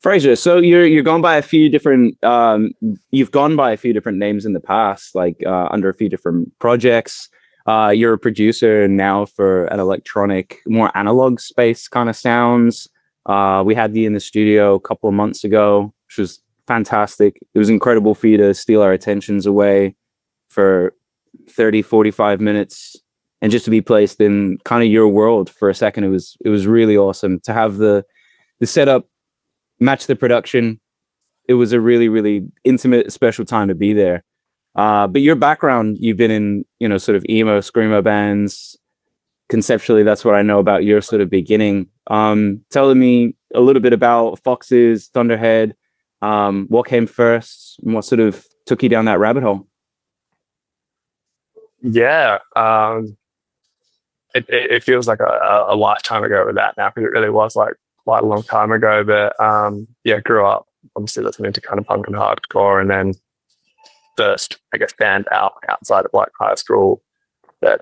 Fraser, so you're gone by a few different you've gone by a few different names in the past, like under a few different projects. You're a producer now for an electronic, more analog space kind of sounds. We had you in the studio a couple of months ago, which was fantastic. It was incredible for you to steal our attentions away for 30, 45 minutes and just to be placed in kind of your world for a second. It was really awesome to have the setup match the production. It was a really, really intimate, special time to be there. But your background, you've been in, sort of emo, screamo bands. Conceptually, that's what I know about your sort of beginning. Telling me a little bit about Foxes, Thunderhead, what came first, and what sort of took you down that rabbit hole? Yeah, it feels like a lifetime ago with that now, because it really was like quite a long time ago. But yeah, grew up obviously listening to kind of punk and hardcore, and then first, I guess, band outside of like high school that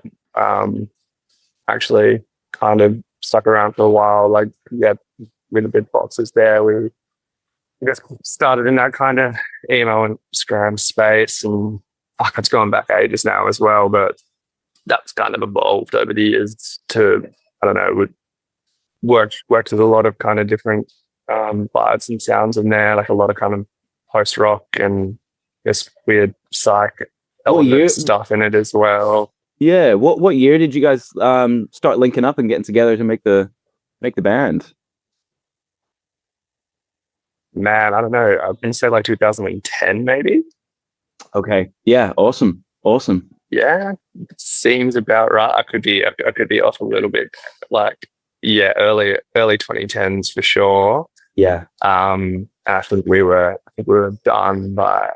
actually kind of stuck around for a while. Like, yeah, with the big boxes there, we I guess started in that kind of emo and scram space, and fuck, it's going back ages now as well, but that's kind of evolved over the years to, I don't know, would worked with a lot of kind of different vibes and sounds in there, like a lot of kind of post rock and I guess weird psych element stuff in it as well. Yeah, what year did you guys start linking up and getting together to make the band? Man, I don't know. I've been say like 2010 maybe. Okay. Yeah, awesome. Yeah, seems about right. I could be off a little bit. Like, yeah, early 2010s for sure. Yeah. I think we were done by. I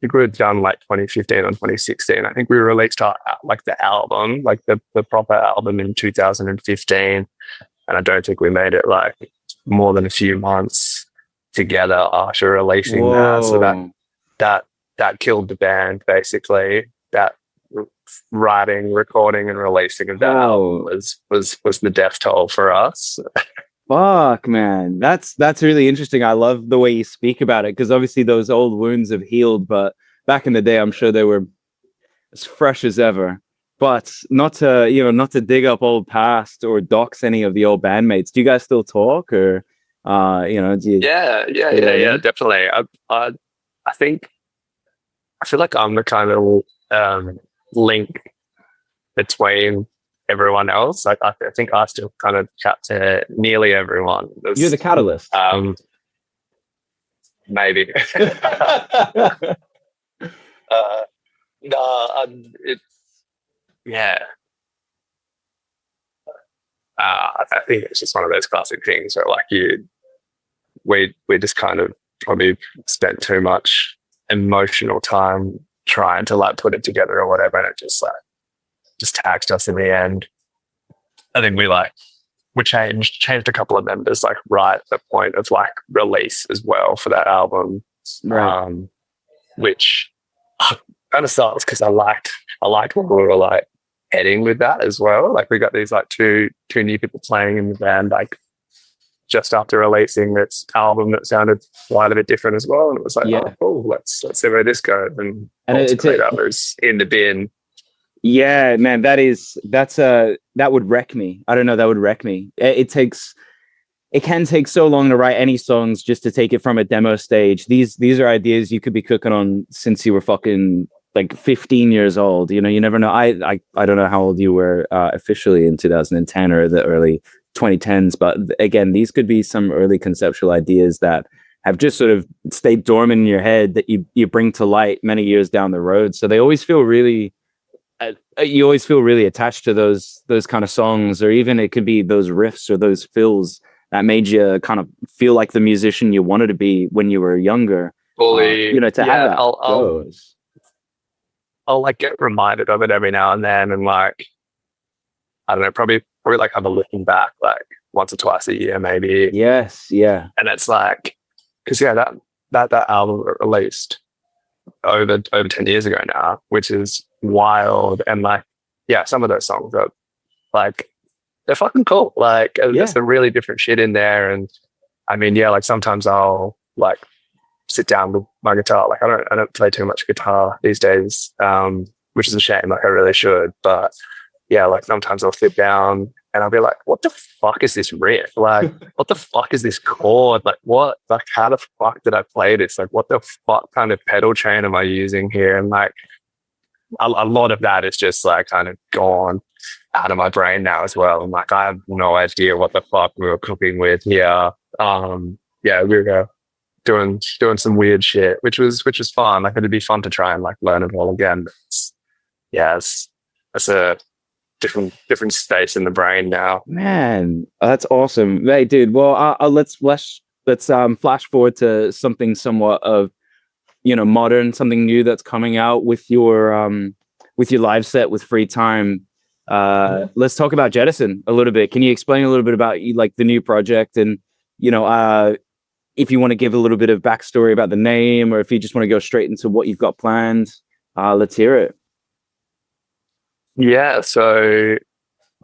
think we were done like 2015 or 2016. I think we released our like the album, like the proper album in 2015, and I don't think we made it like more than a few months together after releasing that. So that killed the band basically. That writing, recording, and releasing of that album was the death toll for us. Fuck, man, that's really interesting. I love the way you speak about it, because obviously those old wounds have healed, but back in the day, I'm sure they were as fresh as ever. But not to dig up old past or dox any of the old bandmates. Do you guys still talk, or do you? Yeah, definitely. I think I feel like I'm the kind of link between everyone else. Like I think I still kind of chat to nearly everyone. You're the catalyst. Maybe. No, it's yeah. I think it's just one of those classic things where like we just kind of probably spent too much emotional time trying to like put it together or whatever, and it just taxed us in the end. I think we changed a couple of members like right at the point of like release as well for that album, right. Which kind of sucks because I liked what we were like heading with that as well. Like we got these like two new people playing in the band like just after releasing this album that sounded quite a bit different as well, and it was like, oh, cool, let's see where this goes, and ultimately that was in the bin. Yeah, man, that would wreck me. I don't know, that would wreck me. It can take so long to write any songs just to take it from a demo stage. These are ideas you could be cooking on since you were fucking like 15 years old. You never know. I don't know how old you were officially in 2010 or the early 2010s, but again, these could be some early conceptual ideas that have just sort of stayed dormant in your head that you bring to light many years down the road. So they always feel really you always feel really attached to those kind of songs, or even it could be those riffs or those fills that made you kind of feel like the musician you wanted to be when you were younger. Fully, have that. I'll like get reminded of it every now and then, and like I don't know, probably like have a looking back like once or twice a year maybe. Yes, yeah. And it's like, because that album released over 10 years ago now, which is wild. And like, yeah, some of those songs are like, they're fucking cool. Like there's some really different shit in there, and I mean, yeah, like sometimes I'll like sit down with my guitar. Like I don't play too much guitar these days, which is a shame. Like I really should, but yeah, like sometimes I'll sit down and I'll be like, what the fuck is this riff? Like, what the fuck is this chord? Like, what? Like, how the fuck did I play this? Like, what the fuck kind of pedal chain am I using here? And like, a lot of that is just like kind of gone out of my brain now as well. I'm like, I have no idea what the fuck we were cooking with here. Yeah, we were doing some weird shit, which was fun. Like it'd be fun to try and like learn it all again. But it's a different space in the brain now. Man, that's awesome. Hey, dude. Well, let's flash forward to something somewhat of, you know, modern, something new that's coming out with your live set with Free Time. Let's talk about Jettison a little bit. Can you explain a little bit about like the new project, and you know, if you want to give a little bit of backstory about the name, or if you just want to go straight into what you've got planned, let's hear it. Yeah, so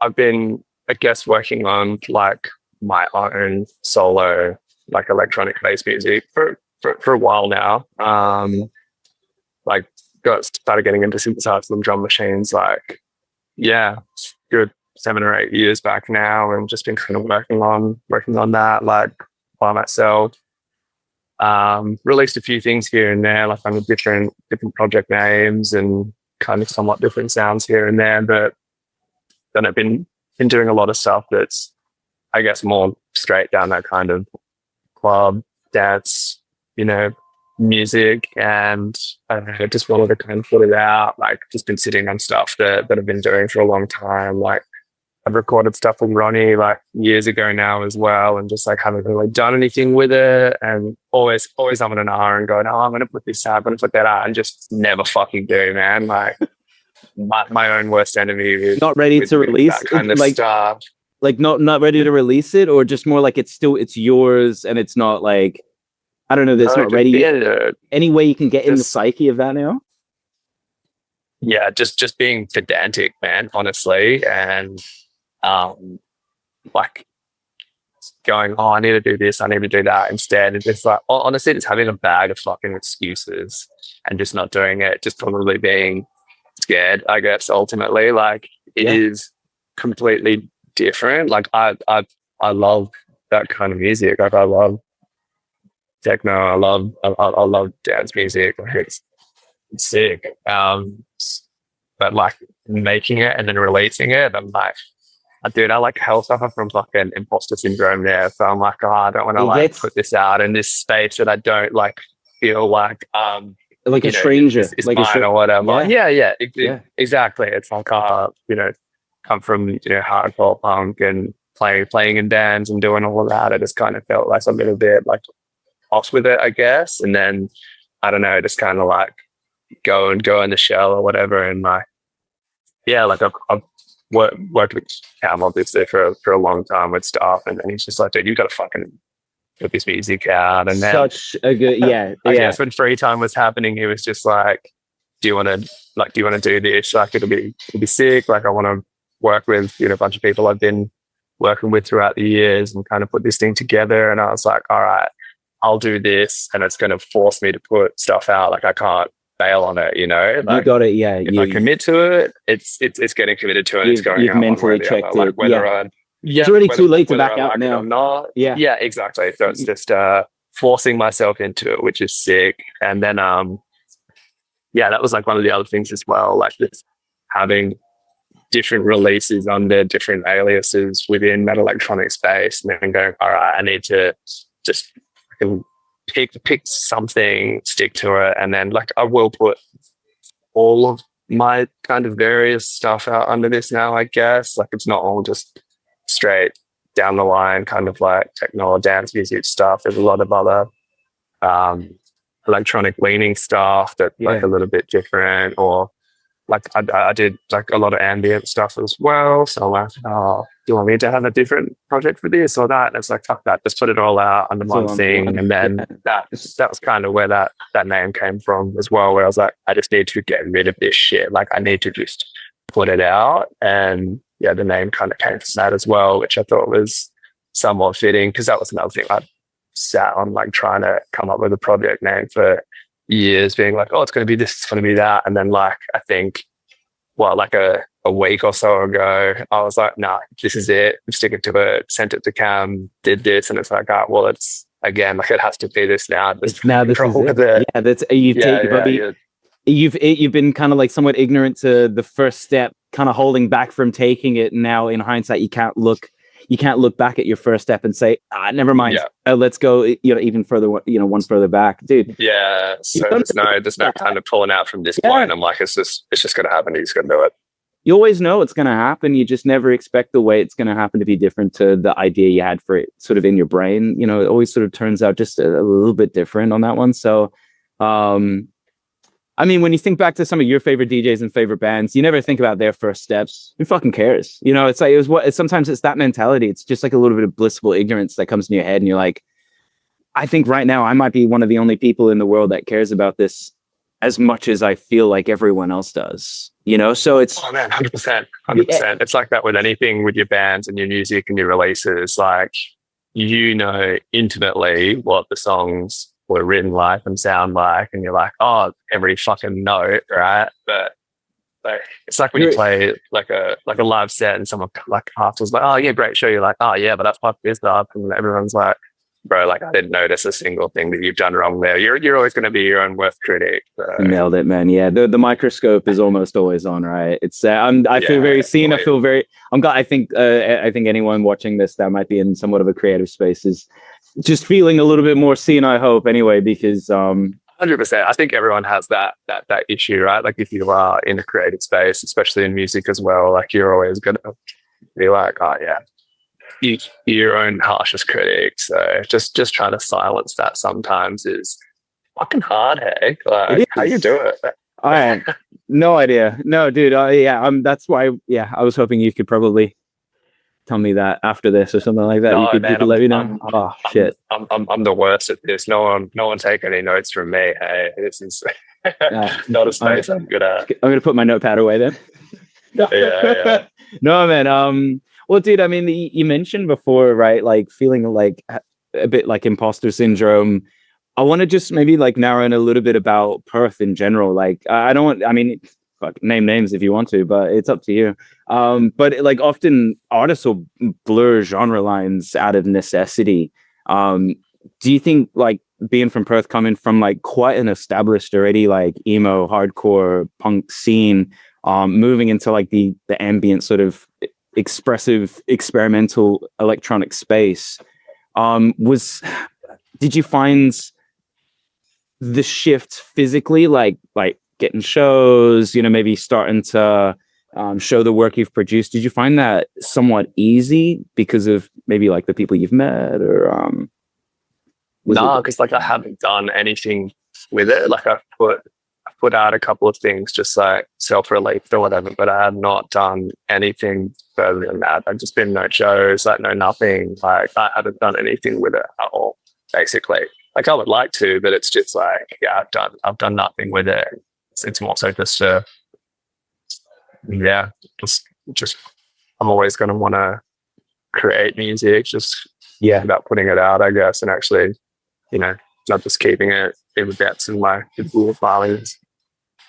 I've been, I guess, working on like my own solo, like electronic bass music for a while now. Like started getting into synthesizers and drum machines, like, yeah, good 7 or 8 years back now, and just been kind of working on that, like by myself. Released a few things here and there, like under different project names and kind of somewhat different sounds here and there, but then I've been doing a lot of stuff that's, I guess, more straight down that kind of club, dance, you know, music. And I just wanted to kind of put it out, like just been sitting on stuff that I've been doing for a long time. Like I've recorded stuff with Ronnie like years ago now as well, and just like haven't really done anything with it, and always having an hour and going, oh, I'm going to put this out, I'm going to put that out, and just never fucking do, man. Like my own worst enemy is not ready to release that kind of like stuff. Like not ready to release it, or just more like it's yours and it's not like, I don't know, that's not ready yet. Any way you can get in the psyche of that now? Yeah, just being pedantic, man, honestly, and like going, oh, I need to do this, I need to do that instead. And it's like, honestly, it's having a bag of fucking excuses and just not doing it, just probably being scared, I guess, ultimately. Like it is completely different. Like I love that kind of music. Like I love techno, I love dance music. Like it's sick. But like making it and then releasing it, I'm like, dude, I like hell suffer from fucking imposter syndrome there. So I'm like, oh, I don't want to like put this out in this space that I don't like feel like a stranger, is like mine or whatever. Yeah. Exactly. It's like you know, come from, you know, hardcore punk and playing in bands and doing all of that. I just kind of felt like a little bit like off with it, I guess. And then I don't know, just kind of like go in the shell or whatever. And like, yeah, like I've worked with Cam obviously for a long time with stuff, and then he's just like, dude, you got to fucking put this music out. And then such a good, I guess when Free Time was happening, he was just like, do you want to do this? Like it'll be sick. Like I want to work with, you know, a bunch of people I've been working with throughout the years and kind of put this thing together. And I was like, all right, I'll do this, and it's going to force me to put stuff out. Like I can't bail on it, you know. Like, you got it, yeah. If I commit to it, it's getting committed to, and it's going. You've mentally checked it. Like whether it's already too late to back out now. Or not. Yeah, exactly. So it's just forcing myself into it, which is sick. And then that was like one of the other things as well, like just having different releases under different aliases within that electronic space, and then going, all right, I need to just pick something, stick to it, and then like I will put all of my kind of various stuff out under this now, I guess. Like it's not all just straight down the line kind of like techno or dance music stuff. There's a lot of other electronic leaning stuff that's like a little bit different, or like I did like a lot of ambient stuff as well. So I'm like, oh, do you want me to have a different project for this or that? And it's like, fuck that, just put it all out under one thing. And then that was kind of where that name came from as well, where I was like, I just need to get rid of this shit. Like I need to just put it out. And the name kind of came from that as well, which I thought was somewhat fitting, because that was another thing. sat on like trying to come up with a project name for years, being like, oh, it's going to be this, it's going to be that. And then like, I think, well, like a week or so ago, I was like, nah, this is it. I'm sticking to it, sent it to Cam, did this. And it's like, oh, well, it's again, like it has to be this now. It's now this is it. Yeah, that's you've been kind of like somewhat ignorant to the first step, kind of holding back from taking it. And now in hindsight, you can't look back at your first step and say, never mind. Let's go, even further, one further back, dude. Yeah. So there's no kind of pulling out from this point. I'm like, it's just going to happen. He's going to do it. You always know it's going to happen. You just never expect the way it's going to happen to be different to the idea you had for it sort of in your brain. It always sort of turns out just a little bit different on that one. So, I mean, when you think back to some of your favorite DJs and favorite bands, you never think about their first steps. Who fucking cares? It's like, sometimes it's that mentality. It's just like a little bit of blissful ignorance that comes in your head. And you're like, I think right now I might be one of the only people in the world that cares about this as much as I feel like everyone else does, so it's 100%. It's like that with anything, with your bands and your music and your releases, like, intimately what the songs were written like and sound like, and you're like, oh, every fucking note, right? But like, it's like when you play like a live set and someone like half was like, oh yeah, great show. You're like, oh yeah, but I fucked this up, and everyone's like, bro, like I didn't notice a single thing that you've done wrong there. You're always going to be your own worst critic. So. Nailed it, man. Yeah, the microscope is almost always on, right? It's I feel very seen. I feel very. I think anyone watching this that might be in somewhat of a creative space is just feeling a little bit more seen. I hope anyway, because 100%. I think everyone has that issue, right? Like if you are in a creative space, especially in music as well, like you're always going to be like, oh yeah. You're your own harshest critic, so just trying to silence that sometimes is fucking hard. Hey, like how you do it? I no idea. No, dude. That's why. Yeah, I was hoping you could probably tell me that after this or something like that. No, you could let me know. Shit. I'm the worst at this. No one take any notes from me. Hey, this is not a space I'm good at. I'm gonna put my notepad away then. Yeah. No, man. Well, dude, I mean, you mentioned before, right? Like feeling like a bit like imposter syndrome. I want to just maybe like narrow in a little bit about Perth in general. Like, name names if you want to, but it's up to you. But like often artists will blur genre lines out of necessity. Do you think like being from Perth, coming from like quite an established already like emo, hardcore, punk scene, moving into like the ambient sort of expressive experimental electronic space, did you find the shift physically, like getting shows, maybe starting to show the work you've produced? Did you find that somewhat easy because of maybe like the people you've met, or no, because like I haven't done anything with it. Like I've put out a couple of things just like self-released or whatever, but I have not done anything further than that. I've just been no shows, like no nothing. Like I haven't done anything with it at all, basically. Like I would like to, but it's just like, yeah, I've done nothing with it. It's more so just just I'm always going to want to create music, just about putting it out, I guess, and actually, not just keeping it in the depths of my cool filings.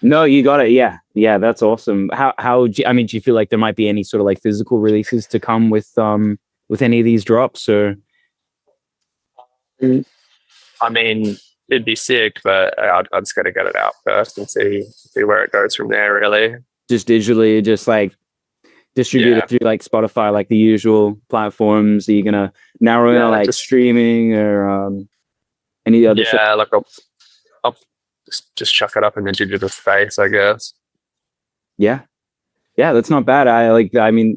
No, you got it. Yeah, that's awesome. How do you feel like there might be any sort of like physical releases to come with any of these drops, or? I mean, it'd be sick, but I'm just going to get it out first and see where it goes from there, really. Just digitally, just like distribute it through like Spotify, like the usual platforms. Are you going to narrow in like streaming or any other shit? Yeah, like I'll just chuck it up in the digital space, I guess. Yeah, that's not bad.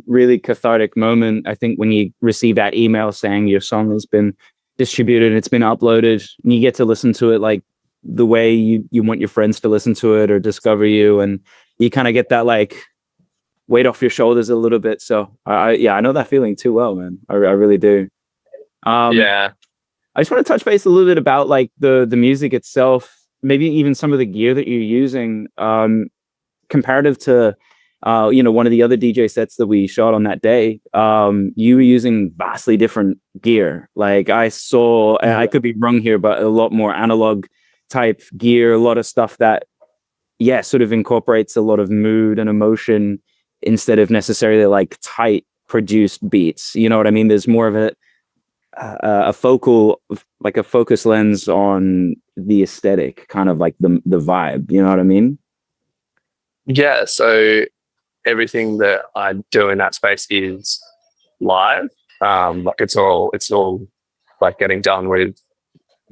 Really cathartic moment, I think, when you receive that email saying your song has been distributed, it's been uploaded, and you get to listen to it like the way you want your friends to listen to it or discover you, and you kind of get that like weight off your shoulders a little bit. So I know that feeling too well, man. I really do. I just want to touch base a little bit about like the music itself, maybe even some of the gear that you're using, comparative to one of the other DJ sets that we shot on that day, you were using vastly different gear. Like I saw, I could be wrong here, but a lot more analog type gear, a lot of stuff that, yeah, sort of incorporates a lot of mood and emotion instead of necessarily like tight produced beats. You know what I mean? There's more of a focus lens on the aesthetic, kind of like the vibe. You know what I mean? Yeah. So everything that I do in that space is live. Like it's all like getting done with,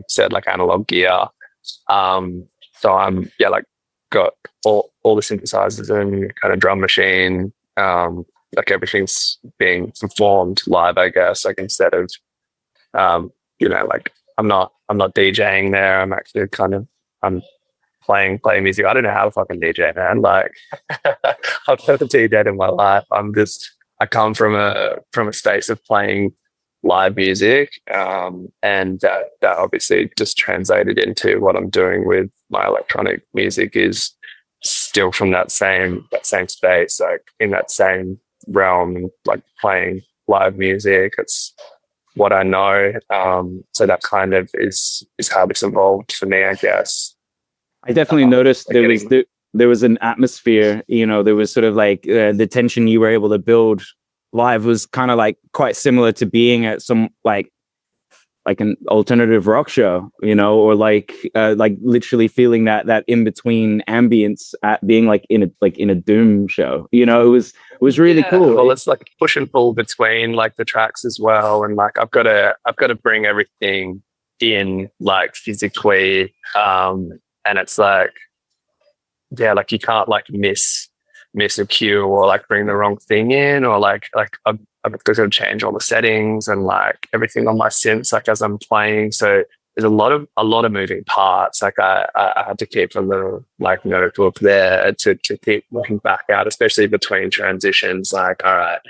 said, like analog gear. So I'm like got all the synthesizers and kind of drum machine. Like everything's being performed live, I guess. Like instead of like I'm not DJing there. I'm actually I'm playing music. I don't know how to fucking DJ, man. Like I've never DJed in my life. I come from a space of playing live music, and that obviously just translated into what I'm doing with my electronic music is still from that same space, like in that same realm, like playing live music. It's what I know. So that kind of is how it's evolved for me, I guess. I definitely noticed there was an atmosphere, there was sort of like the tension you were able to build live was kind of like quite similar to being at some like an alternative rock show, or like literally feeling that in between ambience at being like in a doom show. It was really cool. Well, it's like push and pull between like the tracks as well, and like I've got to bring everything in like physically, and it's like, yeah, like you can't like miss a cue or like bring the wrong thing in, or like I've got to change all the settings and like everything on my synths like as I'm playing. So there's a lot of moving parts. Like I had to keep a little like notebook there to keep looking back out, especially between transitions. Like, all right,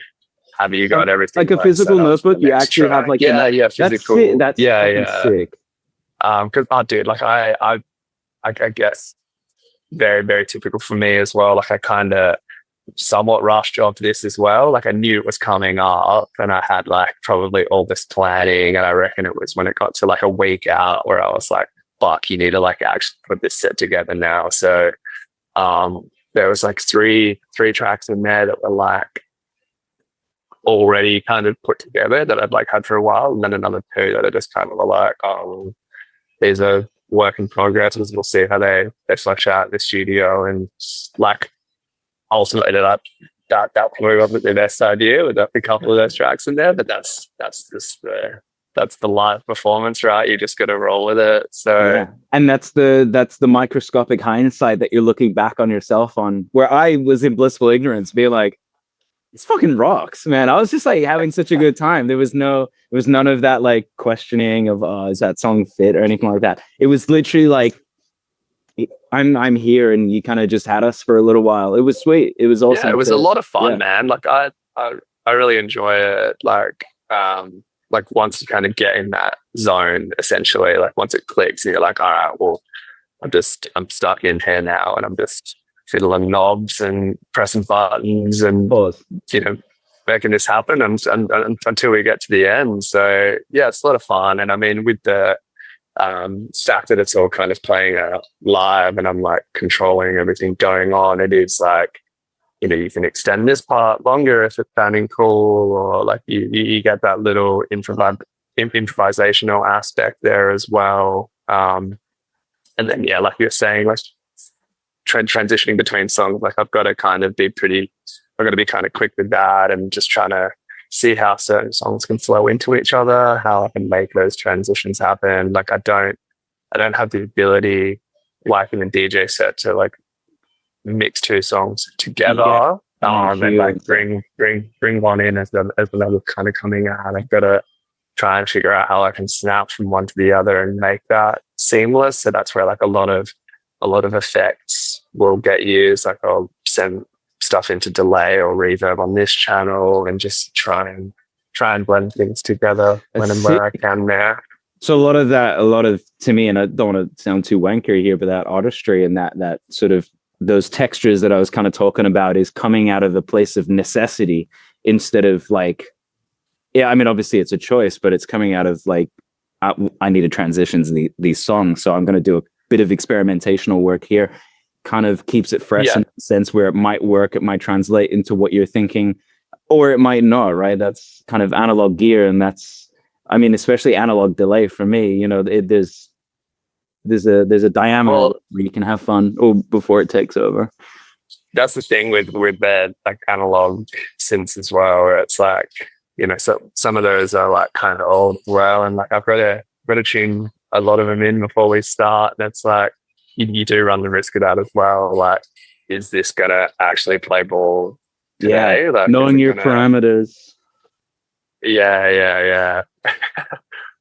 have you got everything like a physical notebook? You actually have like physical. That's sick. Because dude, like I guess very, very typical for me as well. Like I kind of somewhat rush job this as well. Like I knew it was coming up and I had like probably all this planning, and I reckon it was when it got to like a week out where I was like, fuck, you need to like actually put this set together now. So there was like three tracks in there that were like already kind of put together that I'd like had for a while, and then another two that are just kind of like, these are work in progress. We'll see how they flesh out in the studio, and like ultimately that probably wasn't the best idea with a couple of those tracks in there, but that's just the live performance, right? You just got to roll with it. So yeah. And that's the microscopic hindsight that you're looking back on yourself on, where I was in blissful ignorance being like, it's fucking rocks, man. I was just like having such a good time. There was none of that like questioning of is that song fit or anything like that. It was literally like I'm here, and you kind of just had us for a little while. It was sweet. It was awesome. Yeah, it was a lot of fun, man. Like I really enjoy it. Like once you kind of get in that zone, essentially, like once it clicks, and you're like, all right, well, I'm stuck in here now, and I'm just fiddling knobs and pressing buttons and making this happen and until we get to the end. So yeah, it's a lot of fun. And I mean, with the fact that it's all kind of playing out live and I'm like controlling everything going on, it is like, you can extend this part longer if it's sounding cool, or like you get that little improvisational aspect there as well. And then yeah, like you're saying, like transitioning between songs, like I've got to kind of be kind of quick with that, and just trying to see how certain songs can flow into each other, how I can make those transitions happen. Like I don't have the ability, like in a DJ set, to like mix two songs together, and like bring one in as another kind of coming out. I've got to try and figure out how I can snap from one to the other and make that seamless. So that's where like a lot of effects will get used. Like I'll send stuff into delay or reverb on this channel and just try and blend things together when and where I can there. So a lot of to me, and I don't want to sound too wankery here, but that artistry and that sort of those textures that I was kind of talking about is coming out of a place of necessity instead of like, yeah, I mean, obviously it's a choice, but it's coming out of like, I need to transition these songs. So I'm going to do a bit of experimentational work here. Kind of keeps it fresh in a sense where it might work, it might translate into what you're thinking, or it might not, right? That's kind of analog gear. And that's, I mean, especially analog delay for me, you know, there's a diameter where you can have fun before it takes over. That's the thing with the like analog synths as well, where it's like, you know, so some of those are like kind of old as well, and like I've got to tune a lot of them in before we start. That's like you do run the risk of that as well. Like, is this gonna actually play ball today? Yeah, like, knowing your parameters. Yeah.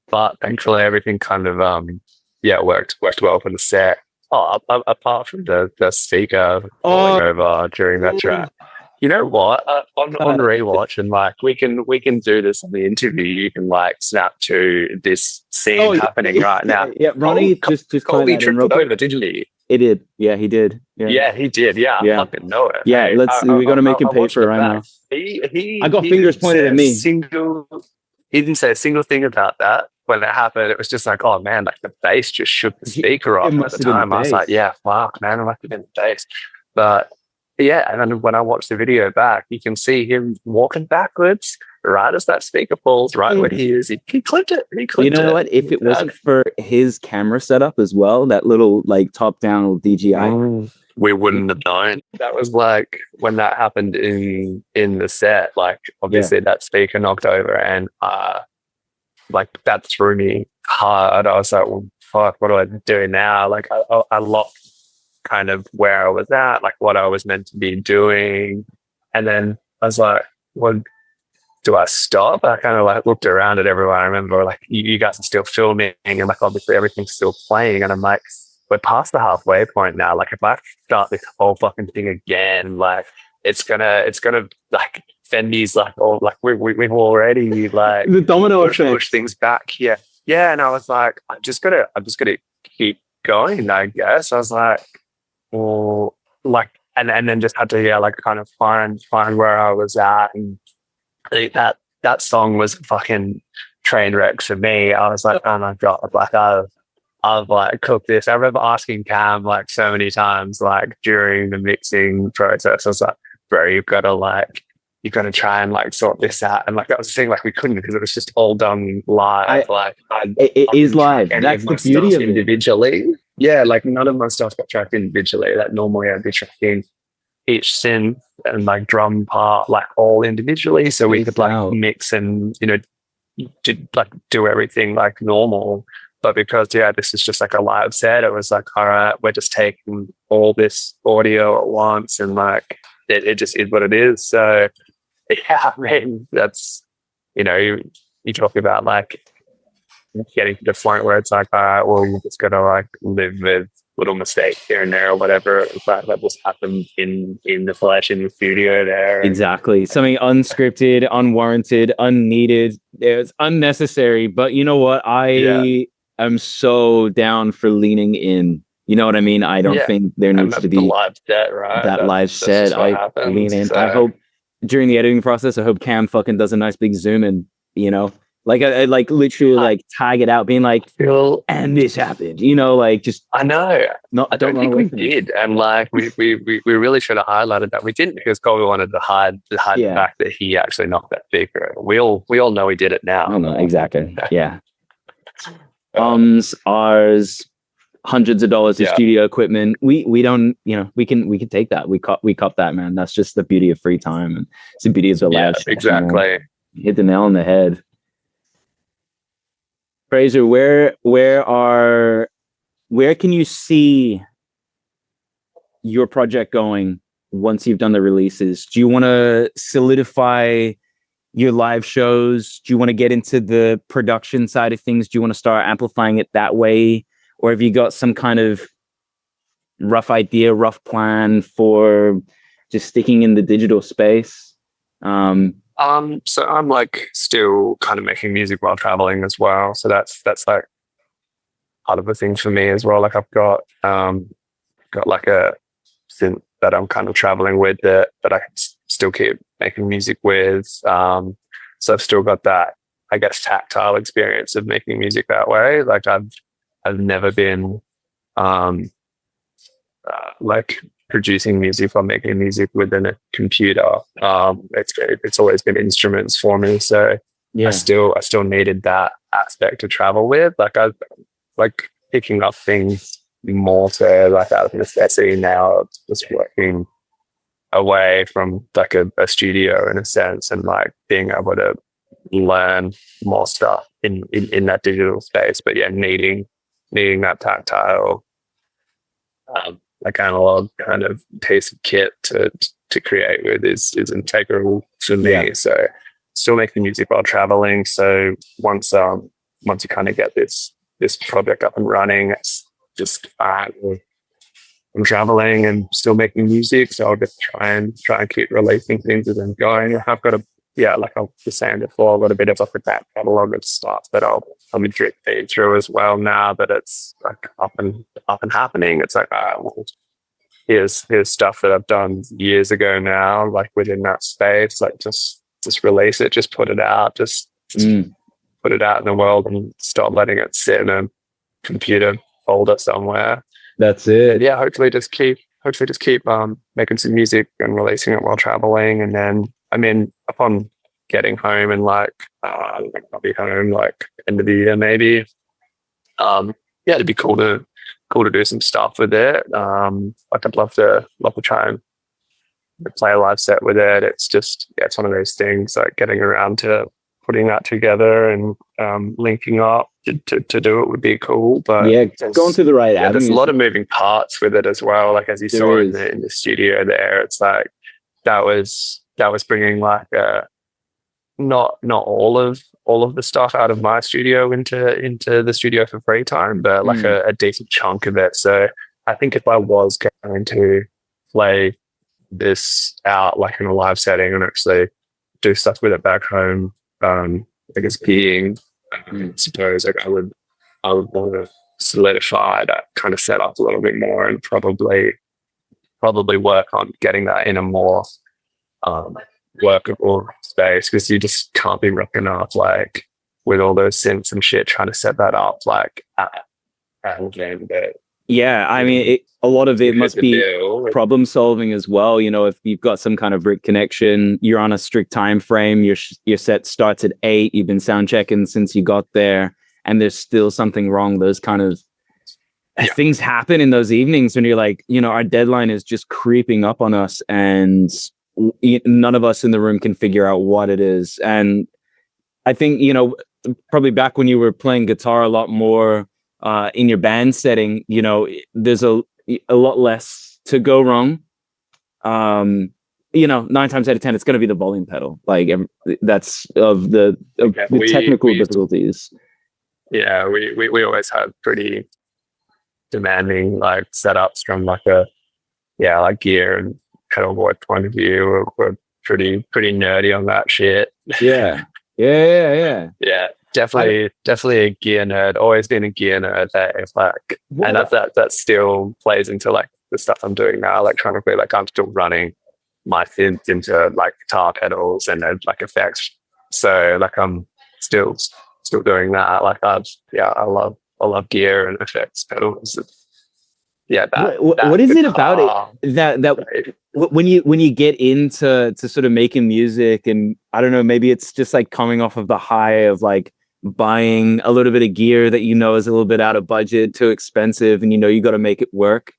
But thankfully everything kind of worked well for the set. Oh, apart from the speaker falling over during that track. You know what? On rewatch, and like we can do this on the interview. You can like snap to this scene happening right now. Yeah, Ronnie just Colby tripped it over, didn't he? It did. Yeah, he did. Yeah, he did. Yeah, I fucking know it. Yeah, hey, we got to make him pay for it right now. I got fingers pointed at me. He didn't say a single thing about that when it happened. It was just like, oh man, like the bass just shook the speaker off at the time. I was like, yeah, fuck, man, it must have been the bass. But yeah, and then when I watched the video back, you can see him walking backwards right as that speaker falls, right when he clipped it. He clipped it. You know what? If it wasn't for his camera setup as well, that little like top-down DJI, we wouldn't have known. That was like when that happened in the set. Like obviously that speaker knocked over, and like that threw me hard. I was like, well, fuck, what do I do now? Like I lost kind of where I was at, like what I was meant to be doing. And then I was like, well, do I stop? I kind of like looked around at everyone. I remember like, you guys are still filming, and like obviously everything's still playing. And I'm like, we're past the halfway point now. Like if I start this whole fucking thing again, like it's gonna like Fendi's like, oh, like we've already like the domino push things back. Yeah. And I was like, I'm just gonna keep going, I guess. I was like, well, like, and then just had to like kind of find where I was at, and that song was a fucking train wreck for me. I was like, oh my god, like I've like cooked this. I remember asking Cam like so many times, like during the mixing process, I was like, bro, you've got to try and like sort this out. And like that was the thing, like we couldn't, because it was just all done live. It is live. That's the beauty of it. Individually. Yeah, like none of my stuff got tracked individually. Like normally I'd be tracking each synth and like drum part like all individually, so we could like mix and, you know, do everything like normal. But because this is just like a live set, it was like, all right, we're just taking all this audio at once, and like it just is what it is. So yeah, I mean, that's, you know, you talk about like getting to the point where it's like, all right, well, you're just gonna like live with little mistakes here and there or whatever. That just happened in the flesh in the studio there. Exactly. Something unscripted, unwarranted, unneeded. It's unnecessary. But you know what? I am so down for leaning in. You know what I mean? I don't think there needs to be the live set, right? That live set. I lean in. So. I hope during the editing process, I hope Cam fucking does a nice big zoom in, you know? Like I like literally like tag it out, being like, and this happened, you know, like just. I know. I don't think we did, and like we really should have highlighted that. We didn't, because Colby wanted to hide the fact that he actually knocked that speaker. We all know he did it now. I don't know exactly. Yeah. Ours, hundreds of dollars of studio equipment. We don't, you know, we can take that. We cop that, man. That's just the beauty of free time, and it's the beauty of the live. Exactly. Hit the nail on the head. Fraser, where can you see your project going once you've done the releases? Do you want to solidify your live shows? Do you want to get into the production side of things? Do you want to start amplifying it that way? Or have you got some kind of rough idea, rough plan for just sticking in the digital space? So I'm like still kind of making music while traveling as well. So that's like part of the thing for me as well. Like I've got like a synth that I'm kind of traveling with that I can still keep making music with. So I've still got that, I guess, tactile experience of making music that way. Like I've never been like producing music or making music within a computer. It's always been instruments for me. So I Yeah. still needed that aspect to travel with. Like I like picking up things more so like out of necessity now, just working away from like a studio in a sense, and like being able to learn more stuff in that digital space. But yeah, needing that tactile like analog kind of piece of kit to create with is integral for Yeah. me. So still making music while traveling. So once you kind of get this project up and running, it's just I'm traveling and still making music. So I'll just try and keep releasing things as I'm going. I've got like I was saying before, I've got a bit of a back catalogue of stuff that I'll be drip feed through as well now that it's like up and happening. It's like, well, here's stuff that I've done years ago now, like within that space, like just release it, just put it out, just put it out in the world and stop letting it sit in a computer folder somewhere. That's it. And yeah, hopefully just keep making some music and releasing it while traveling. And then, I mean, upon getting home and like I'll be home like end of the year maybe. Yeah, it'd be cool to do some stuff with it. Like I'd love to try and play a live set with it. It's just it's one of those things like getting around to putting that together and linking up to do it would be cool. But yeah, going through the right avenues. There's a lot of moving parts with it as well. Like as you saw in the studio there, it's like that was bringing like not all of the stuff out of my studio into the studio for free time, but like a decent chunk of it. So I think if I was going to play this out like in a live setting and actually do stuff with it back home, I guess being, I suppose like I would want to solidify that kind of set up a little bit more and probably work on getting that in a more workable space, because you just can't be rocking up like with all those synths and shit trying to set that up like yeah, I mean, a lot of it must be problem solving as well. You know, if you've got some kind of brick connection, you're on a strict time frame. Your set starts at 8. You've been sound checking since you got there, and there's still something wrong. Those kind of things happen in those evenings when you're like, you know, our deadline is just creeping up on us, and none of us in the room can figure out what it is. And I think, you know, probably back when you were playing guitar a lot more in your band setting, you know, there's a lot less to go wrong. You know, 9 times out of 10, it's going to be the volume pedal. Like that's of the technical difficulties. Yeah, we always have pretty demanding like setups from like like gear and pedal board point of view. We're pretty nerdy on that shit. Yeah. Definitely a gear nerd. Always been a gear nerd. Like, and that still plays into like the stuff I'm doing now electronically. Like I'm still running my synth into like guitar pedals and like effects. So like I'm still doing that. Like I love gear and effects pedals. Yeah, what is it about it that when you get into sort of making music, and I don't know, maybe it's just like coming off of the high of like buying a little bit of gear that you know is a little bit out of budget, too expensive, and you know you got to make it work.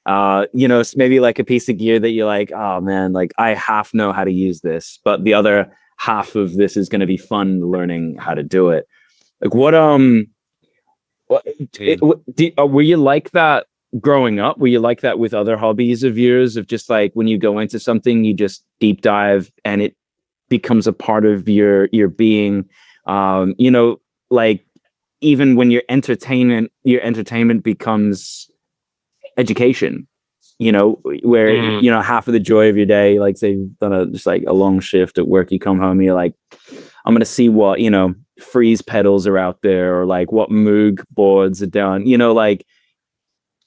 You know, it's maybe like a piece of gear that you're like, oh man, like I half know how to use this, but the other half of this is going to be fun learning how to do it. Like were you like that growing up? Were you like that with other hobbies of yours, of just like when you go into something you just deep dive and it becomes a part of your being? You know, like even when your entertainment becomes education, you know, where you know half of the joy of your day, like say you've done just like a long shift at work, you come home, you're like, I'm gonna see what, you know, freeze pedals are out there, or like what Moog boards are done, you know, like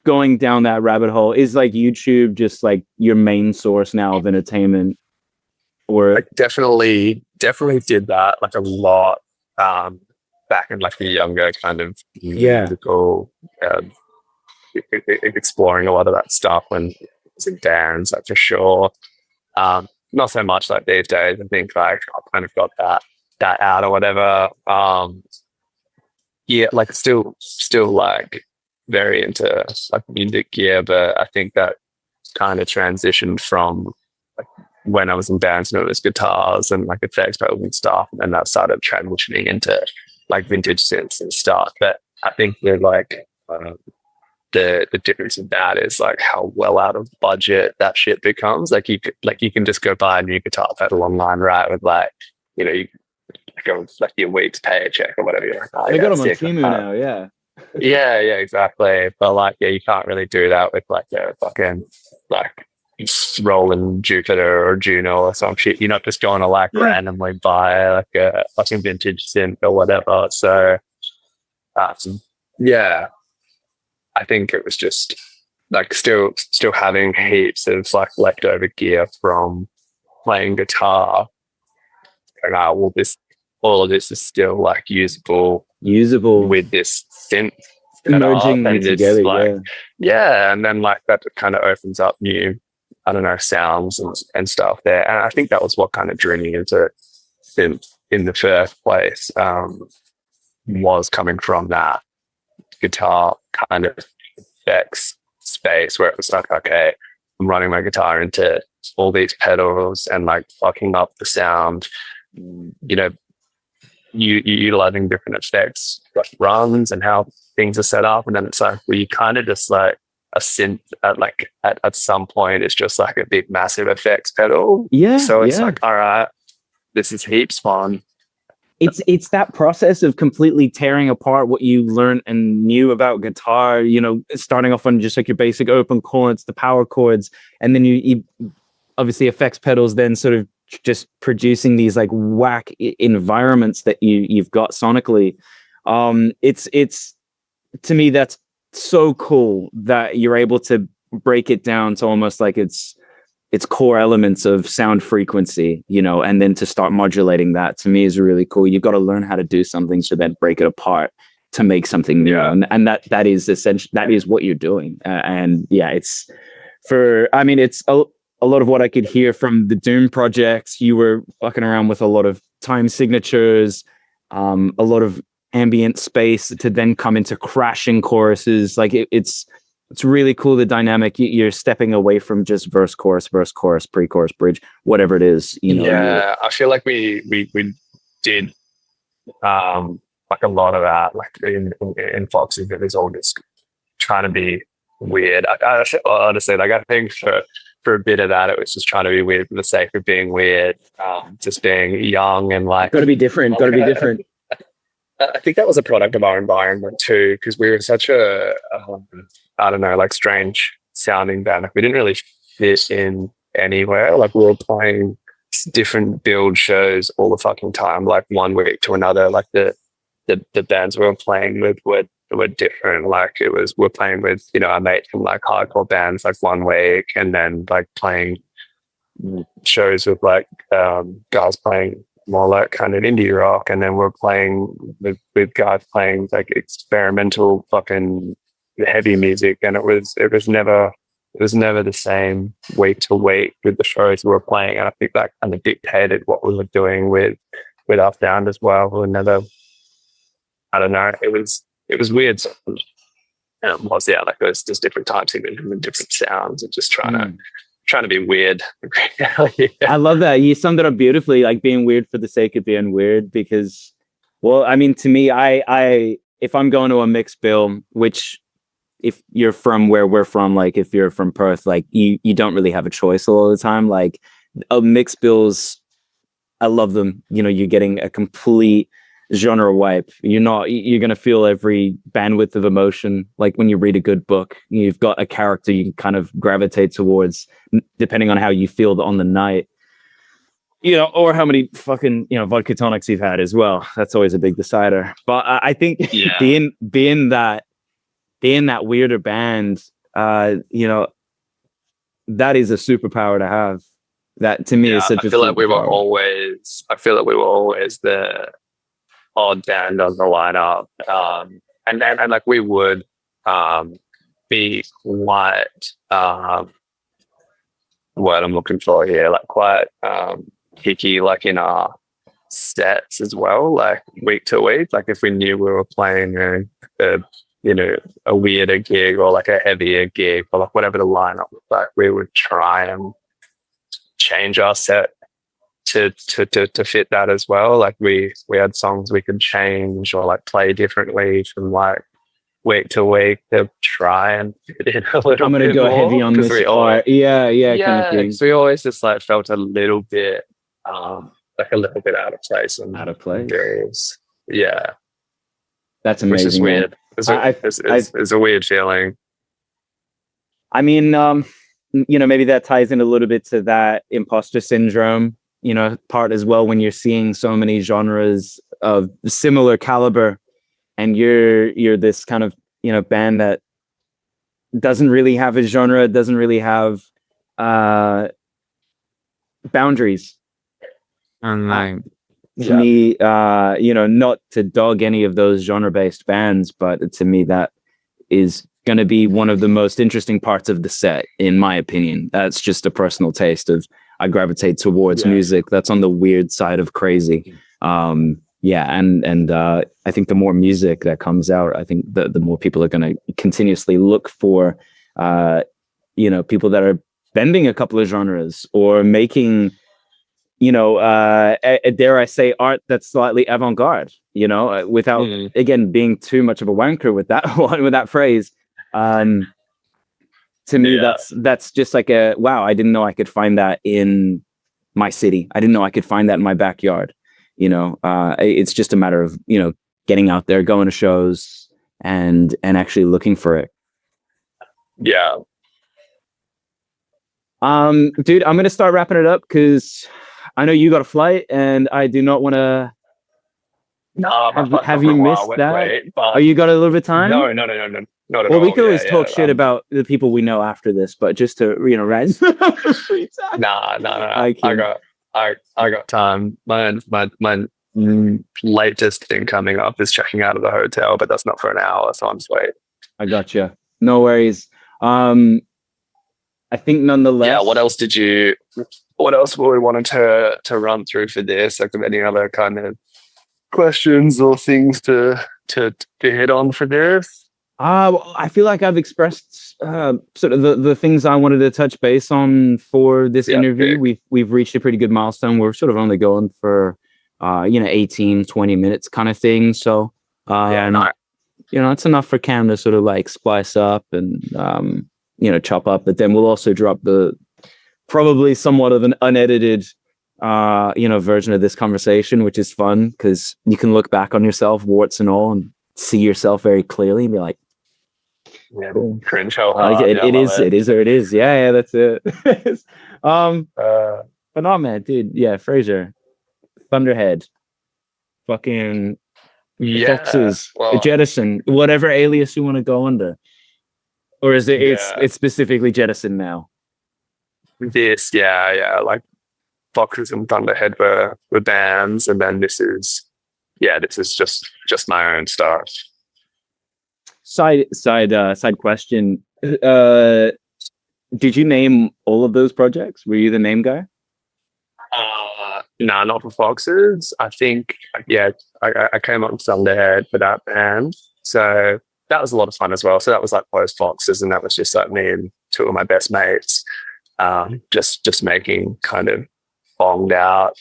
going down that rabbit hole, is like YouTube just like your main source now of entertainment? Or I definitely did that like a lot back in like the younger kind of musical, exploring a lot of that stuff when I was in bands, like for sure. Not so much like these days. I think like I've kind of got that out or whatever. Yeah, like still like very into like music gear, but I think that kind of transitioned from like when I was in bands and it was guitars and like effects pedals and stuff, and then that started transitioning into like vintage synths and stuff. But I think with like the difference in that is like how well out of budget that shit becomes. Like you can just go buy a new guitar pedal online, right? With like, you know, you go like your week's paycheck or whatever. You're like, oh, they got them on Timu now, yeah. yeah, exactly. But like, yeah, you can't really do that with like a fucking like Roland Jupiter or Juno or some shit. You're not just going to like randomly buy like a fucking vintage synth or whatever. So, yeah, I think it was just like still having heaps of like leftover gear from playing guitar. And well, all of this is still like usable with this synth merging them together. Like, yeah, and then like that kind of opens up new, I don't know, sounds and stuff there. And I think that was what kind of drew me into synth in the first place. Was coming from that guitar kind of effects space where it was like, okay, I'm running my guitar into all these pedals and like fucking up the sound, you know, you utilizing different effects, like runs and how things are set up. And then it's like, well, you kind of just like a synth at some point, it's just like a big, massive effects pedal. Yeah. So it's like, all right, this is heaps fun. It's that process of completely tearing apart what you learned and knew about guitar, you know, starting off on just like your basic open chords, the power chords, and then you obviously effects pedals, then sort of just producing these like whack environments that you've got sonically. It's to me, that's so cool that you're able to break it down to almost like it's core elements of sound frequency, you know, and then to start modulating that, to me, is really cool. You've got to learn how to do something to then break it apart to make something new. And that is essential. That is what you're doing. And yeah, it's a lot of what I could hear from the Doom projects. You were fucking around with a lot of time signatures, a lot of ambient space to then come into crashing choruses. Like it's really cool, the dynamic. You're stepping away from just verse, chorus, pre-chorus, bridge, whatever it is. You know. Yeah, I feel like we did like a lot of that, like in Foxes. It was all just trying to be weird. I honestly, like I think for a bit of that, it was just trying to be weird for the sake of being weird, just being young and like got to be different. I think that was a product of our environment too, because we were such a I don't know, like strange sounding band. Like we didn't really fit in anywhere. Like we were playing different build shows all the fucking time, like one week to another. Like the bands we were playing with were different. Like we're playing with, you know, our mates from like hardcore bands like one week, and then like playing shows with like guys playing more like kind of indie rock, and then we're playing with guys playing like experimental fucking heavy music, and it was never the same week to week with the shows we were playing. And I think that kind of dictated what we were doing with our sound as well. We were never, I don't know, it was weird. And it was, yeah, like it was just different types of different sounds and just trying to be weird. Yeah. I love that. You summed it up beautifully, like being weird for the sake of being weird. Because, well, I mean, to me, I if I'm going to a mixed bill, which if you're from where we're from, like if you're from Perth, like you don't really have a choice all the time. Like mixed bills, I love them. You know, you're getting a complete genre wipe. You're going to feel every bandwidth of emotion. Like when you read a good book, you've got a character you can kind of gravitate towards depending on how you feel on the night, you know, or how many fucking, you know, vodka tonics you've had as well. That's always a big decider. But I think being that weirder band, you know, that is a superpower to have. That to me is Yeah, such I a feel like superpower. I feel like we were always the odd band on the lineup. And like we would um, be quite what I'm looking for here, like quite picky, like in our sets as well, like week to week. Like if we knew we were playing a you know a weirder gig or like a heavier gig or like whatever the lineup was like, we would try and change our set to fit that as well. Like we had songs we could change or like play differently from like week to week to try and fit in a little I'm gonna bit go heavy more on because this we all part. Yeah, yeah, kind of yeah, thing. because we always just like felt a little bit like a little bit out of place Out and of place. various yeah, That's which is amazing, man. weird. It's a I, I, it's a weird feeling. I mean, maybe that ties in a little bit to that imposter syndrome, part as well when you're seeing so many genres of similar caliber, and you're this kind of band that doesn't really have a genre, doesn't really have uh boundaries. And like To me, not to dog any of those genre-based bands, but to me that is going to be one of the most interesting parts of the set, in my opinion. That's just a personal taste of I gravitate towards music that's on the weird side of crazy. Yeah, and I think the more music that comes out, I think the more people are going to continuously look for, people that are bending a couple of genres or making dare I say, art that's slightly avant-garde, without again being too much of a wanker with that one with that phrase. Um, to me, that's just like a wow. I didn't know I could find that in my city. I didn't know I could find that in my backyard. It's just a matter of getting out there, going to shows, and actually looking for it. Yeah. Dude, I'm gonna start wrapping it up because I know you got a flight, and I do not want to. No, Have you missed that? Wait, but Oh, you got a little bit of time? no, not at Well, all. we could always Yeah. talk shit about the people we know after this, but just to rise. Nah. I can. I got time. My latest thing coming up is checking out of the hotel, but that's not for an hour, so I'm sweet. I gotcha. No worries. I think nonetheless. Yeah. What else were we wanting to run through for this? Like, any other kind of questions or things to hit on for this? I feel like I've expressed sort of the things I wanted to touch base on for this interview. We've reached a pretty good milestone. We're sort of only going for 18, 20 minutes kind of thing. So it's enough for Cam to sort of like splice up and chop up. But then we'll also drop the probably somewhat of an unedited version of this conversation, which is fun because you can look back on yourself, warts and all, and see yourself very clearly and be like, cringe how hard. It is or it is. Yeah, that's it. But no, man, dude, yeah, Fraser, Thunderhead, fucking Foxes, Jettison, whatever alias you want to go under, or is it? It's specifically Jettison now. This, like Foxes and Thunderhead were bands, and then this is just my own stuff. Side question. Did you name all of those projects? Were you the name guy? No, not for Foxes. I think, I came up with Thunderhead for that band. So that was a lot of fun as well. So that was like post Foxes, and that was just like me and two of my best mates, just making kind of bonged out,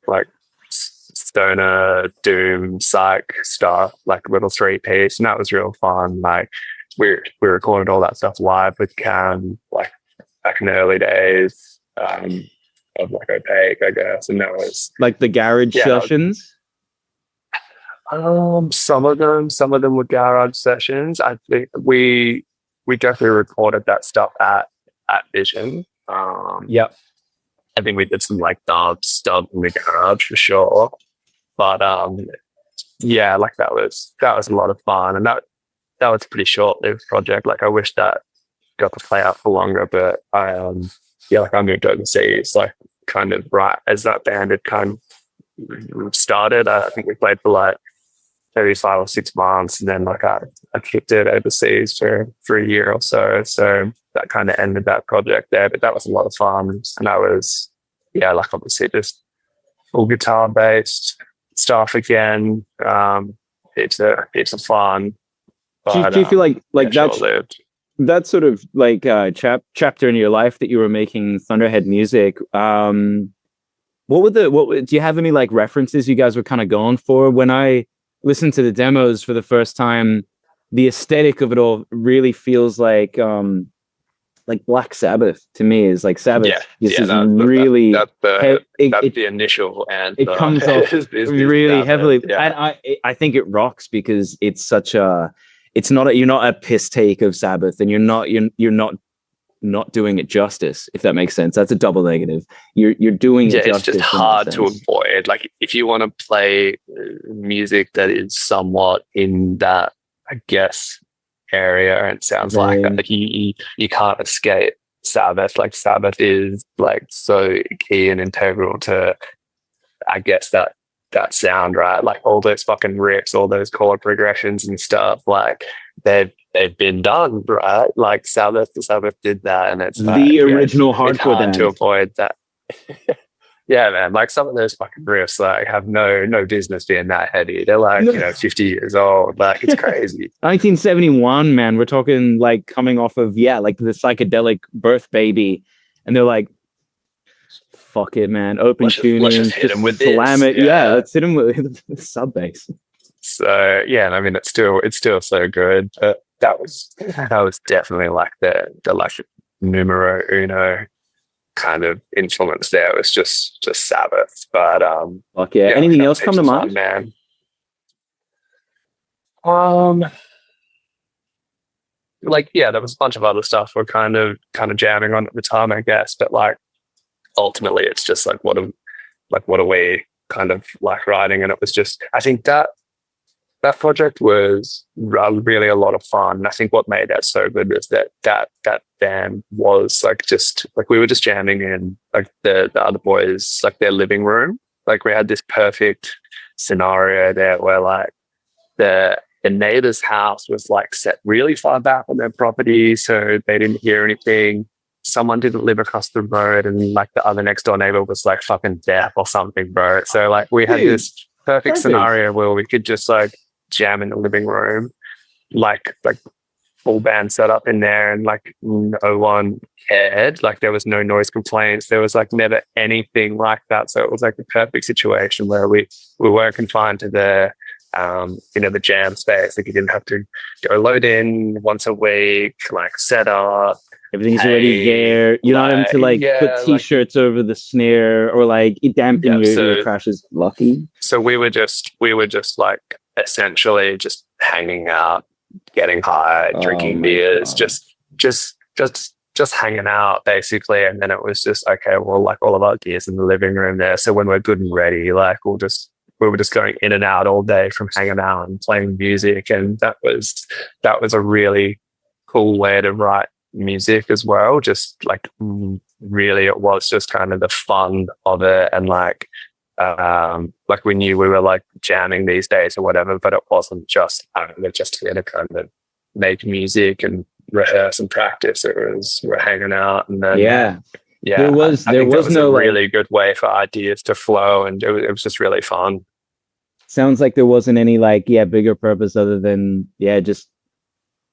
like stoner, doom, psych stuff, like a little 3-piece. And that was real fun. Like we recorded all that stuff live with Cam, like back in the early days. Of like Opaque, I guess, and that was like the garage sessions. Some of them were garage sessions. I think we definitely recorded that stuff at Vision. Yep. I think we did some like dub in the garage for sure. But like that was a lot of fun, and that was a pretty short-lived project. Like I wish that got to play out for longer, but I moved overseas, like kind of right as that band had kind of started. I think we played for like maybe 5 or 6 months, and then like I kicked it overseas for a year or so. So that kind of ended that project there, but that was a lot of fun. And I was, like obviously just all guitar based stuff again. It's a fun, but Do you feel like short lived. that sort of like chapter in your life that you were making Thunderhead music? Do you have any like references you guys were kind of going for? When I listened to the demos for the first time, the aesthetic of it all really feels like Black Sabbath to me. Is like Sabbath. This is really that's the initial answer. It comes off really Sabbath, heavily, yeah. and I think it rocks because it's such a. It's not you're not a piss take of Sabbath, and you're not doing it justice. If that makes sense, that's a double negative. You're doing it justice. It's just hard to avoid. Like if you want to play music that is somewhat in that, I guess, area, and it sounds like you can't escape Sabbath. Like Sabbath is like so key and integral to, I guess, that sound, right? Like all those fucking riffs, all those chord progressions and stuff, like they've been done, right? Like Sabbath did that, and it's the original hardcore it's hard band. to avoid that. Yeah, man. Like some of those fucking riffs, like have no business being that heavy. They're like 50 years old. Like it's crazy. 1971, man. We're talking like coming off of like the psychedelic Birth Baby, and they're like, fuck it, man. Open tuning. Let's just hit him with this. Let's hit him with the sub bass. So yeah, and I mean it's still so good. But that was definitely like the like numero uno kind of influence there. It was just Sabbath. But fuck yeah. Anything else come to mind? Man. Like there was a bunch of other stuff we're kind of jamming on at the time, I guess. But like ultimately it's just like what are we kind of like writing, and it was just, I think that project was really a lot of fun. I think what made that so good was that band was like just like we were just jamming in like the other boys, like their living room. Like we had this perfect scenario there where like the neighbor's house was like set really far back on their property, so they didn't hear anything. Someone didn't live across the road, and like the other next door neighbor was like fucking deaf or something, bro. So like we had this perfect scenario where we could just like jam in the living room, like full band set up in there, and like no one cared. Like there was no noise complaints. There was like never anything like that. So it was like the perfect situation where we weren't confined to the the jam space. Like you didn't have to go load in once a week, like set up. Everything's already there. You're not having to like put t-shirts over the snare or like dampen your crashes. Lucky. So we were just like essentially just hanging out, getting high, drinking beers, just hanging out basically. And then it was just, okay, well, like all of our gear's in the living room there. So when we're good and ready, like we were just going in and out all day from hanging out and playing music. And that was a really cool way to write music as well. Just like really it was just kind of the fun of it, and like we knew we were like jamming these days or whatever, but it wasn't just just here to kind of make music and rehearse and practice. It was we're hanging out, and then there was no really good way for ideas to flow, and it was just really fun. Sounds like there wasn't any like bigger purpose other than just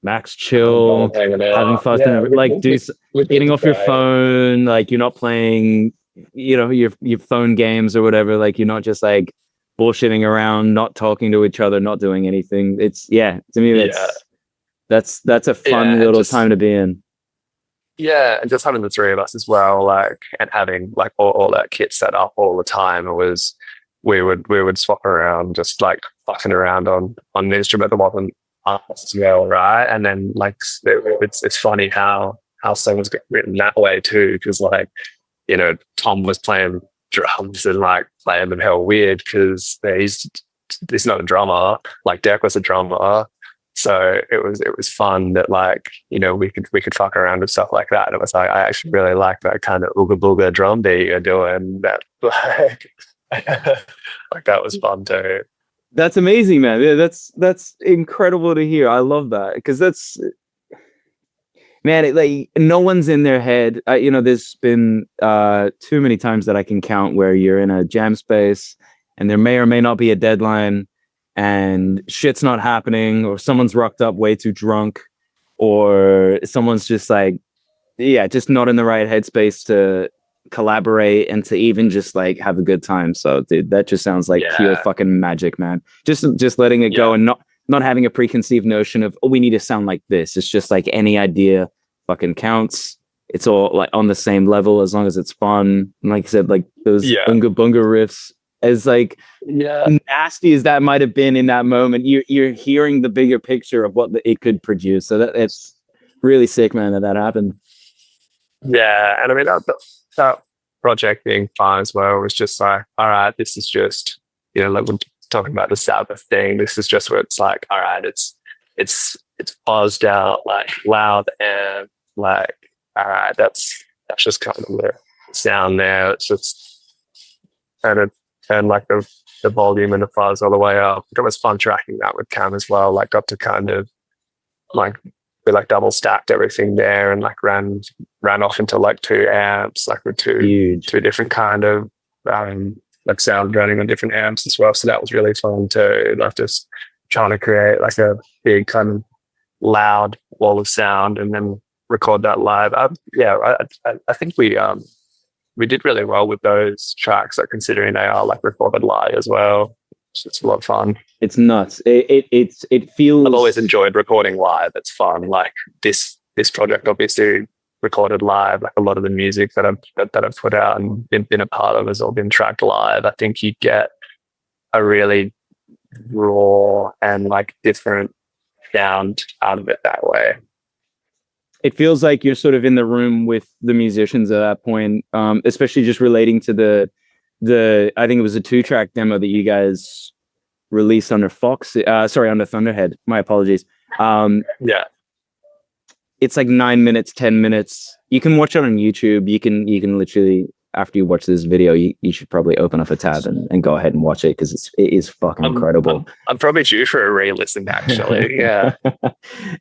max chill, having fun, like getting off your phone. Like you're not playing, your phone games or whatever. Like you're not just like bullshitting around, not talking to each other, not doing anything. It's to me that's a fun little time to be in. Yeah, and just having the three of us as well, like, and having like all that kit set up all the time. It was we would swap around, just like fucking around on an instrument that wasn't us as well, right? And then like it's funny how songs get written that way too, because like Tom was playing drums and like playing them hell weird because he's not a drummer. Like Dirk was a drummer, So it was fun that like, you know, we could fuck around with stuff like that. And it was like I actually really like that kind of ooga booga drum beat you're doing. That like like that was fun too. That's amazing, man. Yeah, that's incredible to hear. I love that because that's man. Like no one's in their head. You know, there's been too many times that I can count where you're in a jam space and there may or may not be a deadline, and shit's not happening, or someone's rocked up way too drunk, or someone's just like, yeah, just not in the right headspace to collaborate and to even just like have a good time. So dude, that just sounds like pure Yeah. fucking magic, man. Just letting it go Yeah. and not having a preconceived notion of, oh, we need to sound like this. It's just like any idea fucking counts. It's all like on the same level as long as it's fun. And like I said, like those Yeah. unga bunga riffs, as like Yeah. nasty as that might have been in that moment, you're hearing the bigger picture of what it could produce. So it's really sick, man, that happened. Yeah. And I mean that project being fun as well was just like, all right, this is just, you know, like we're talking about the Sabbath thing. This is just where it's like, all right, it's buzzed out, like loud and like, all right, that's just kind of the sound there. It's just turn like the volume and the fuzz all the way up. It was fun tracking that with Cam as well. Like got to kind of like we like double stacked everything there and like ran off into like 2 amps, like with Huge. two different kind of like sound running on different amps as well. So that was really fun too. Like just trying to create like a big kind of loud wall of sound and then record that live. I think we did really well with those tracks, like considering they are like recorded live as well. It's a lot of fun. It's nuts. It feels. I've always enjoyed recording live. It's fun. Like this project, obviously recorded live. Like a lot of the music that I've put out and been a part of has all been tracked live. I think you get a really raw and like different sound out of it that way. It feels like you're sort of in the room with the musicians at that point, especially just relating to the I think it was a 2-track demo that you guys released under under Thunderhead. My apologies. Yeah. It's like 9 minutes, 10 minutes. You can watch it on YouTube. You can literally, after you watch this video, you should probably open up a tab and go ahead and watch it because it is fucking incredible. I'm probably due for a re-listen actually. Yeah.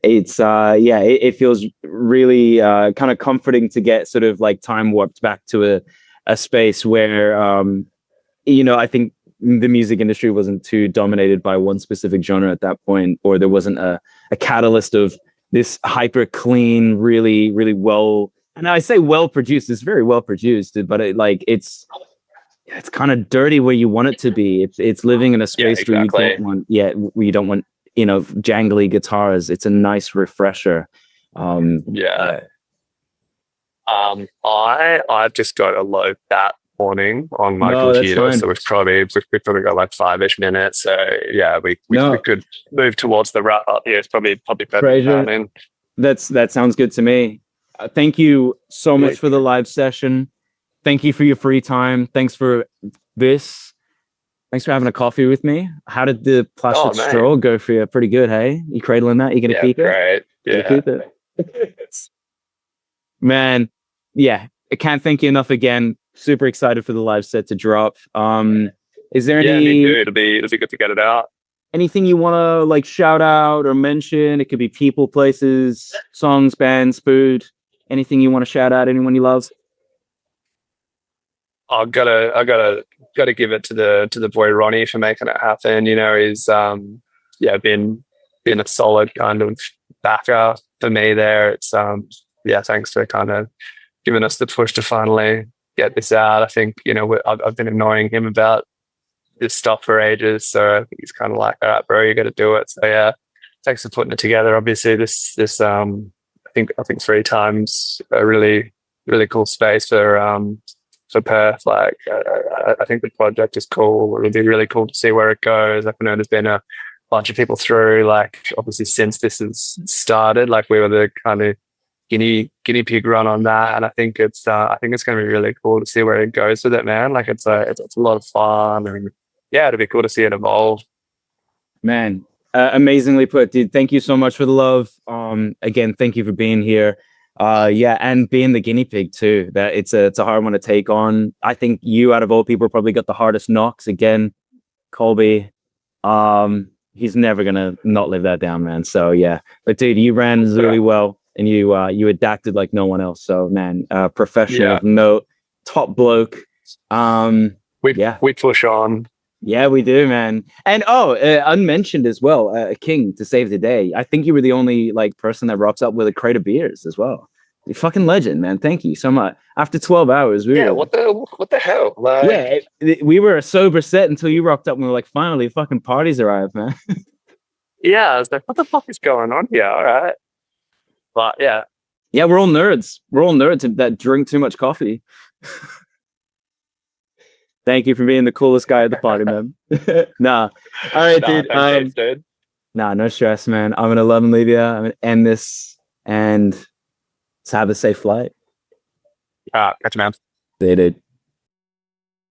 It's it feels really kind of comforting to get sort of like time warped back to a space where I think the music industry wasn't too dominated by one specific genre at that point, or there wasn't a catalyst of this hyper clean, really, really well. And I say well produced, it's very well produced, but it's kind of dirty where you want it to be. It's living in a space where you don't want jangly guitars. It's a nice refresher. I've just got a low bat warning on my computer, so we've probably got like 5-ish minutes. So yeah, we could move towards the wrap up here. It's probably better. Fraser, that sounds good to me. Thank you so much for the live session. Thank you for your free time. Thanks for this. Thanks for having a coffee with me. How did the plastic straw go for you? Pretty good, hey? You cradling that? You gonna keep it? Great. Yeah, keep it. Man, yeah. I can't thank you enough again. Super excited for the live set to drop. Is there any? Me too. It'll be good to get it out. Anything you want to like shout out or mention? It could be people, places, songs, bands, food. Anything you want to shout out? Anyone you love? I gotta give it to the boy Ronnie for making it happen. You know, he's been a solid kind of backer for me there. It's thanks for kind of giving us the push to finally get this out. I think I've been annoying him about this stuff for ages, so I think he's kind of like, all right, bro, you got to do it. So yeah, thanks for putting it together. Obviously, this I think 3 times a really really cool space for Perth. Like I think the project is cool. It'll be really cool to see where it goes. I know there's been a bunch of people through, like obviously since this has started, like we were the kind of guinea pig run on that, and I think it's going to be really cool to see where it goes with it, man. Like it's a lot of fun, and yeah, it'll be cool to see it evolve. Man, Amazingly put, dude. Thank you so much for the love. Again, thank you for being here. Yeah, and being the guinea pig too. That it's a hard one to take on. I think you, out of all people, probably got the hardest knocks. Again, Colby. He's never gonna not live that down, man. So yeah, but dude, you ran really well, and you adapted like no one else. So man, professional of note, top bloke. Yeah, We push on. yeah, we do, man. And unmentioned as well, King to save the day. I think you were the only like person that rocks up with a crate of beers as well. You fucking legend, man. Thank you so much. After 12 hours, we were, What the hell? Like, yeah, we were a sober set until you rocked up and we were like, finally, fucking parties arrived, man. yeah, I was like, what the fuck is going on here? All right. But yeah. Yeah, we're all nerds. We're all nerds that drink too much coffee. Thank you for being the coolest guy at the party, man. Nah. All right, dude. Thanks, dude. Nah, no stress, man. I'm gonna love and leave you. I'm gonna end this and have a safe flight. Catch you, man. See you, dude.